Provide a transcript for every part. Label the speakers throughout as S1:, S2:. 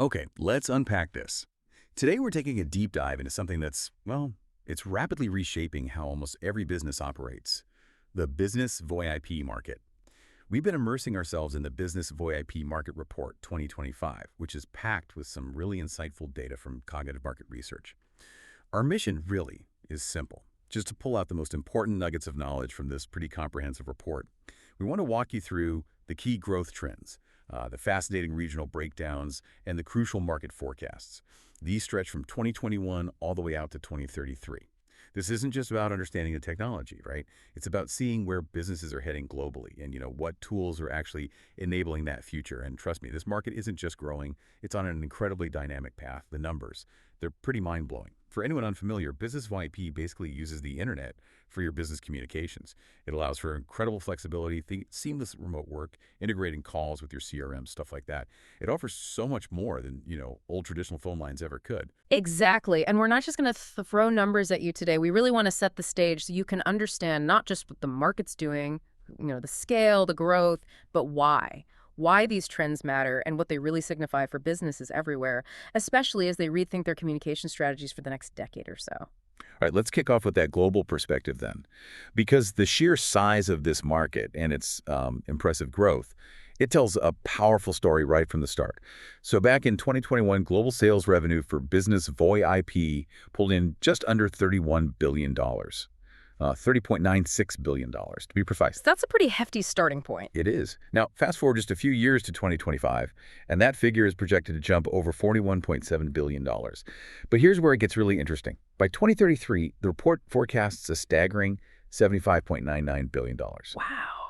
S1: Okay, let's unpack this. Today we're taking a deep dive into something that's, well, it's rapidly reshaping how almost every business operates. The business VoIP market. We've been immersing ourselves in the Business VoIP Market Report 2025, which is packed with some really insightful data from cognitive market research. Our mission really is simple, just to pull out the most important nuggets of knowledge from this pretty comprehensive report. We want to walk you through the key growth trends, the fascinating regional breakdowns, and the crucial market forecasts. These stretch from 2021 all the way out to 2033. This isn't just about understanding the technology, right? It's about seeing where businesses are heading globally and, what tools are actually enabling that future. And trust me, this market isn't just growing. It's on an incredibly dynamic path. The numbers, they're pretty mind-blowing. For anyone unfamiliar, Business VoIP basically uses the internet for your business communications. It allows for incredible flexibility, seamless remote work, integrating calls with your CRM, stuff like that. It offers so much more than, old traditional phone lines ever could.
S2: Exactly. And we're not just going to throw numbers at you today. We really want to set the stage so you can understand not just what the market's doing, the scale, the growth, but why. Why these trends matter and what they really signify for businesses everywhere, especially as they rethink their communication strategies for the next decade or so.
S1: All right, let's kick off with that global perspective then. Because the sheer size of this market and its impressive growth, it tells a powerful story right from the start. So back in 2021, global sales revenue for business VoIP pulled in just under $31 billion. $30.96 billion to be precise.
S2: That's a pretty hefty starting point.
S1: It is. Now, fast forward just a few years to 2025, and that figure is projected to jump over $41.7 billion. But here's where it gets really interesting. By 2033, the report forecasts a staggering $75.99 billion.
S2: Wow.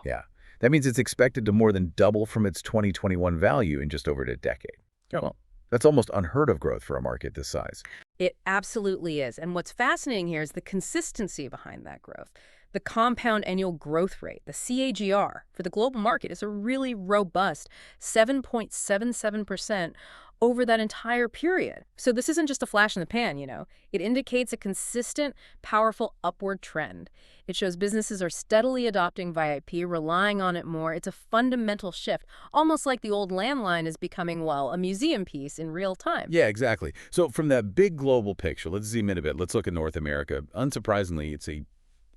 S1: Yeah. That means it's expected to more than double from its 2021 value in just over a decade. Well, that's almost unheard of growth for a market this size.
S2: It absolutely is. And what's fascinating here is the consistency behind that growth. The compound annual growth rate, the CAGR, for the global market is a really robust 7.77% over that entire period. So this isn't just a flash in the pan, It indicates a consistent, powerful upward trend. It shows businesses are steadily adopting VoIP, relying on it more. It's a fundamental shift, almost like the old landline is becoming, a museum piece in real time.
S1: Yeah, exactly. So from that big global picture, let's zoom in a bit. Let's look at North America. Unsurprisingly, it's a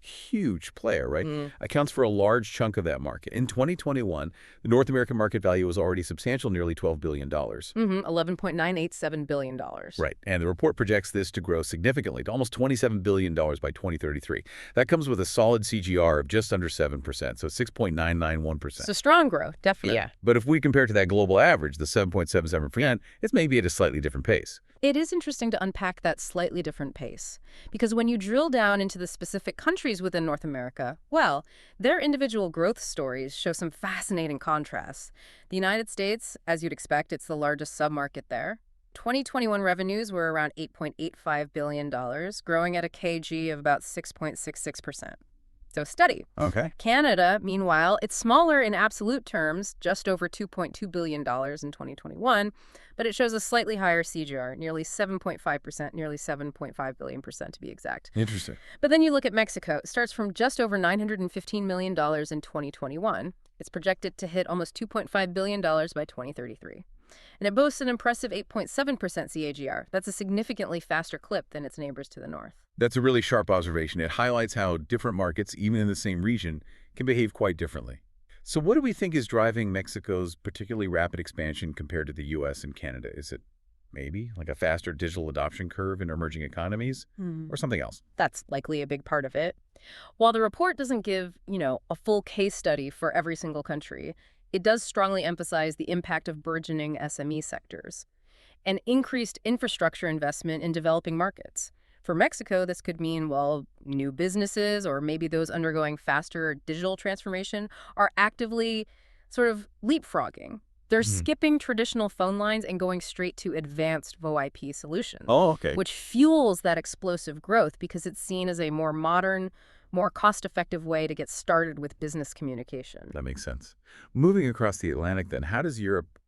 S1: huge player, right? Accounts for a large chunk of that market. In 2021, the North American market value was already substantial, nearly $12 billion.
S2: $11.987 billion.
S1: Right. And the report projects this to grow significantly to almost $27 billion by 2033. That comes with a solid CGR of just under 7%, so 6.991%.
S2: It's a strong growth, definitely.
S1: Yeah. But if we compare it to that global average, the 7.77%, it's maybe at a slightly different pace.
S2: It is interesting to unpack that slightly different pace, because when you drill down into the specific countries within North America, their individual growth stories show some fascinating contrasts. The United States, as you'd expect, it's the largest submarket there. 2021 revenues were around $8.85 billion, growing at a KG of about 6.66%. So steady.
S1: Okay.
S2: Canada, meanwhile, it's smaller in absolute terms, just over $2.2 billion in 2021, but it shows a slightly higher CGR, nearly 7.5%, nearly 7.5 billion percent to be exact.
S1: Interesting.
S2: But then you look at Mexico. It starts from just over $915 million in 2021. It's projected to hit almost $2.5 billion by 2033. And it boasts an impressive 8.7% CAGR. That's a significantly faster clip than its neighbors to the north.
S1: That's a really sharp observation. It highlights how different markets, even in the same region, can behave quite differently. So what do we think is driving Mexico's particularly rapid expansion compared to the U.S. and Canada? Is it maybe like a faster digital adoption curve in emerging economies or something else?
S2: That's likely a big part of it. While the report doesn't give, a full case study for every single country, it does strongly emphasize the impact of burgeoning SME sectors and increased infrastructure investment in developing markets. For Mexico, this could mean, new businesses or maybe those undergoing faster digital transformation are actively sort of leapfrogging. They're skipping traditional phone lines and going straight to advanced VoIP solutions.
S1: Oh, okay.
S2: Which fuels that explosive growth because it's seen as a more modern, more cost-effective way to get started with business communication.
S1: That makes sense. Moving across the Atlantic then, how does Europe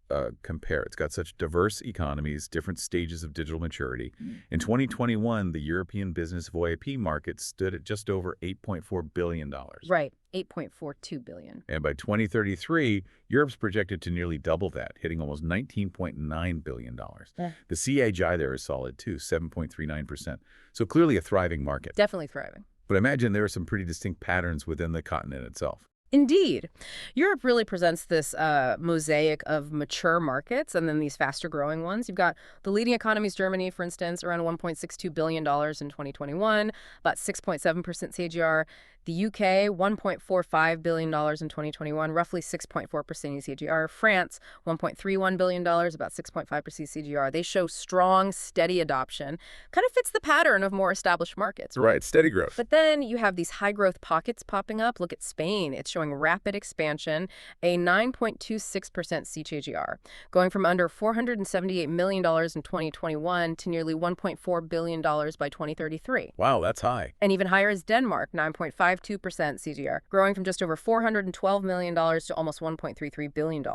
S1: compare. It's got such diverse economies, different stages of digital maturity. In 2021, the European business VoIP market stood at just over $8.4 billion.
S2: Right, 8.42 billion.
S1: And by 2033, Europe's projected to nearly double that, hitting almost $19.9 billion.
S2: Yeah.
S1: The CAGR there is solid, too, 7.39%. So clearly a thriving market.
S2: Definitely thriving.
S1: But I imagine there are some pretty distinct patterns within the continent itself.
S2: Indeed. Europe really presents this mosaic of mature markets and then these faster growing ones. You've got the leading economies, Germany, for instance, around $1.62 billion in 2021, about 6.7% CAGR. The UK, $1.45 billion in 2021, roughly 6.4% CAGR. France, $1.31 billion, about 6.5% CAGR. They show strong, steady adoption. Kind of fits the pattern of more established markets.
S1: Right, steady growth.
S2: But then you have these high-growth pockets popping up. Look at Spain. It's showing rapid expansion, a 9.26% CAGR, going from under $478 million in 2021 to nearly $1.4 billion by 2033.
S1: Wow, that's high.
S2: And even higher is Denmark, 9.52% CAGR, growing from just over $412 million to almost $1.33 billion.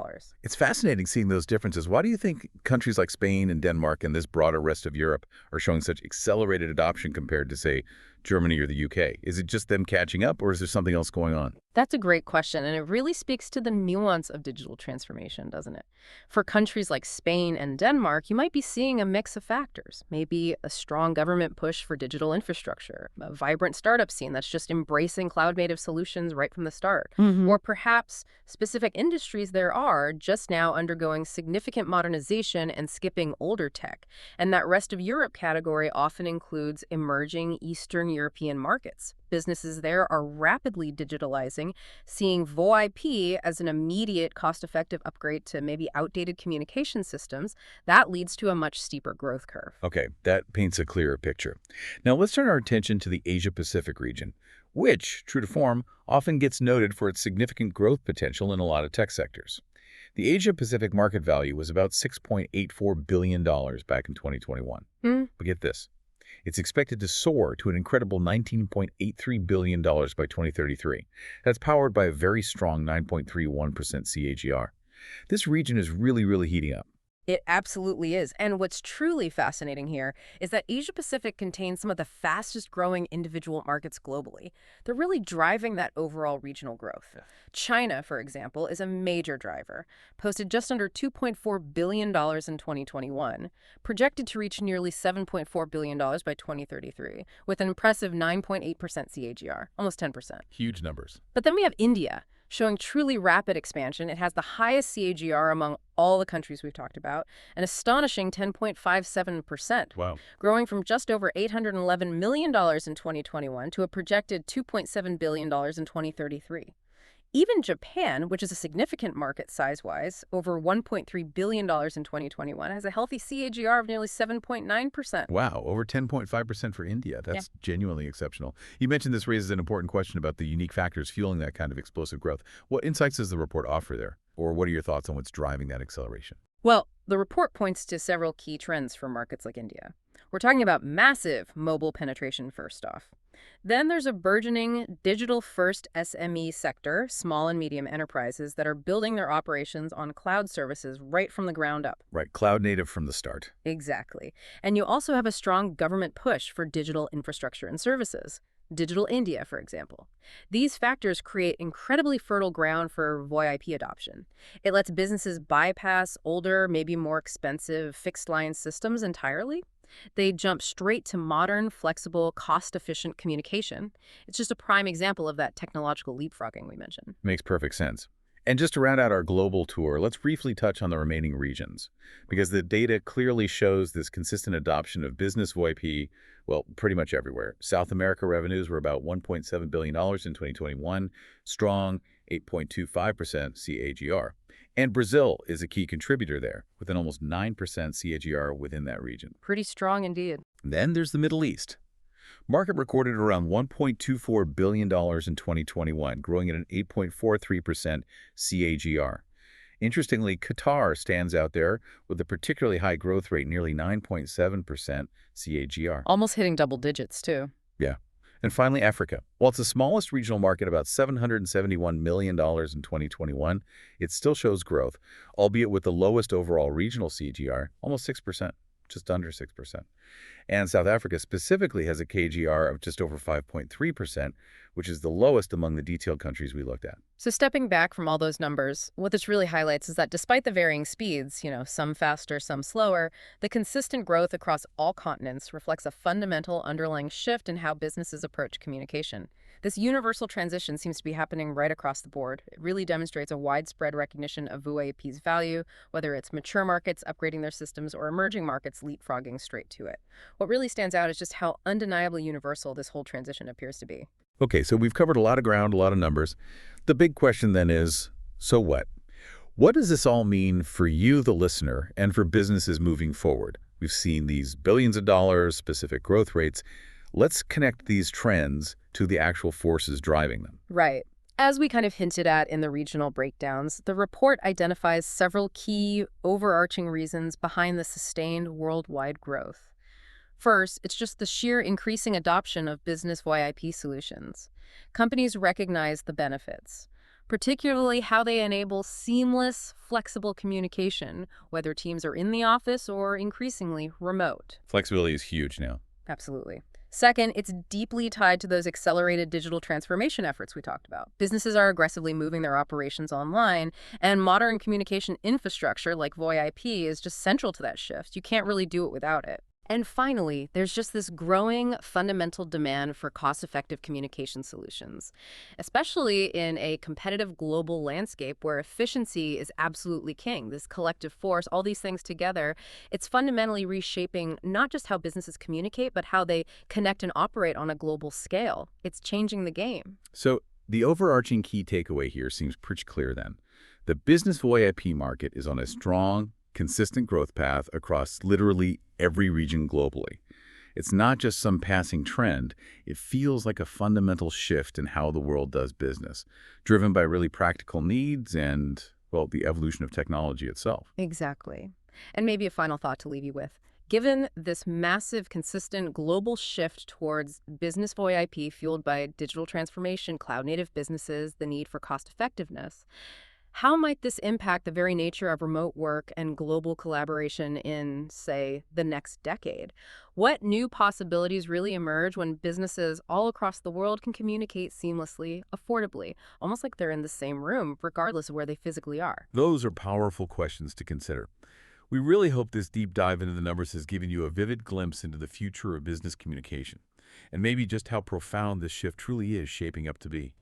S1: It's fascinating seeing those differences. Why do you think countries like Spain and Denmark and this broader rest of Europe are showing such accelerated adoption compared to, say, Germany or the UK? Is it just them catching up, or is there something else going on?
S2: That's a great question, and it really speaks to the nuance of digital transformation, doesn't it? For countries like Spain and Denmark, you might be seeing a mix of factors. Maybe a strong government push for digital infrastructure, a vibrant startup scene that's just embracing cloud-native solutions right from the start. Or perhaps specific industries there are just now undergoing significant modernization and skipping older tech. And that rest of Europe category often includes emerging Eastern European markets. Businesses there are rapidly digitalizing, seeing VoIP as an immediate, cost-effective upgrade to maybe outdated communication systems. That leads to a much steeper growth curve.
S1: Okay, that paints a clearer picture. Now let's turn our attention to the Asia-Pacific region, which, true to form, often gets noted for its significant growth potential in a lot of tech sectors. The Asia-Pacific market value was about $6.84 billion back in 2021. But get this. It's expected to soar to an incredible $19.83 billion by 2033. That's powered by a very strong 9.31% CAGR. This region is really heating up.
S2: It absolutely is. And what's truly fascinating here is that Asia-Pacific contains some of the fastest growing individual markets globally. They're really driving that overall regional growth. China, for example, is a major driver, posted just under $2.4 billion in 2021, projected to reach nearly $7.4 billion by 2033, with an impressive 9.8% CAGR, almost 10%.
S1: Huge numbers.
S2: But then we have India, showing truly rapid expansion. It has the highest CAGR among all the countries we've talked about, an astonishing 10.57%.
S1: Wow.
S2: Growing from just over $811 million in 2021 to a projected $2.7 billion in 2033. Even Japan, which is a significant market size-wise, over $1.3 billion in 2021, has a healthy CAGR of nearly 7.9%.
S1: Wow, over 10.5% for India. That's genuinely exceptional. You mentioned this raises an important question about the unique factors fueling that kind of explosive growth. What insights does the report offer there? Or what are your thoughts on what's driving that acceleration?
S2: Well, the report points to several key trends for markets like India. We're talking about massive mobile penetration first off. Then there's a burgeoning digital-first SME sector, small and medium enterprises that are building their operations on cloud services right from the ground up.
S1: Right, cloud native from the start.
S2: Exactly. And you also have a strong government push for digital infrastructure and services. Digital India, for example. These factors create incredibly fertile ground for VoIP adoption. It lets businesses bypass older, maybe more expensive fixed-line systems entirely. They jump straight to modern, flexible, cost-efficient communication. It's just a prime example of that technological leapfrogging we mentioned.
S1: Makes perfect sense. And just to round out our global tour, let's briefly touch on the remaining regions, because the data clearly shows this consistent adoption of business VoIP, well, pretty much everywhere. South America revenues were about $1.7 billion in 2021, strong 8.25% CAGR. And Brazil is a key contributor there, with an almost 9% CAGR within that region.
S2: Pretty strong indeed.
S1: Then there's the Middle East. Market recorded around $1.24 billion in 2021, growing at an 8.43% CAGR. Interestingly, Qatar stands out there with a particularly high growth rate, nearly 9.7% CAGR.
S2: Almost hitting double digits, too.
S1: Yeah. And finally, Africa. While it's the smallest regional market, about $771 million in 2021, it still shows growth, albeit with the lowest overall regional CGR, almost 6%, just under 6%. And South Africa specifically has a KGR of just over 5.3%, which is the lowest among the detailed countries we looked at.
S2: So stepping back from all those numbers, what this really highlights is that despite the varying speeds, some faster, some slower, the consistent growth across all continents reflects a fundamental underlying shift in how businesses approach communication. This universal transition seems to be happening right across the board. It really demonstrates a widespread recognition of VoIP's value, whether it's mature markets upgrading their systems or emerging markets leapfrogging straight to it. What really stands out is just how undeniably universal this whole transition appears to be.
S1: Okay, so we've covered a lot of ground, a lot of numbers. The big question then is, so what? What does this all mean for you, the listener, and for businesses moving forward? We've seen these billions of dollars, specific growth rates. Let's connect these trends to the actual forces driving them.
S2: Right. As we kind of hinted at in the regional breakdowns, the report identifies several key overarching reasons behind the sustained worldwide growth. First, it's just the sheer increasing adoption of business VoIP solutions. Companies recognize the benefits, particularly how they enable seamless, flexible communication, whether teams are in the office or increasingly remote.
S1: Flexibility is huge now.
S2: Absolutely. Second, it's deeply tied to those accelerated digital transformation efforts we talked about. Businesses are aggressively moving their operations online, and modern communication infrastructure like VoIP is just central to that shift. You can't really do it without it. And finally, there's just this growing fundamental demand for cost-effective communication solutions, especially in a competitive global landscape where efficiency is absolutely king. This collective force, all these things together, it's fundamentally reshaping not just how businesses communicate, but how they connect and operate on a global scale. It's changing the game.
S1: So the overarching key takeaway here seems pretty clear then. The business VoIP market is on a strong, consistent growth path across literally every region globally. It's not just some passing trend. It feels like a fundamental shift in how the world does business, driven by really practical needs and, well, the evolution of technology itself.
S2: Exactly. And maybe a final thought to leave you with. Given this massive, consistent global shift towards business VoIP fueled by digital transformation, cloud-native businesses, the need for cost-effectiveness, how might this impact the very nature of remote work and global collaboration in, say, the next decade? What new possibilities really emerge when businesses all across the world can communicate seamlessly, affordably, almost like they're in the same room, regardless of where they physically are?
S1: Those are powerful questions to consider. We really hope this deep dive into the numbers has given you a vivid glimpse into the future of business communication, and maybe just how profound this shift truly is shaping up to be.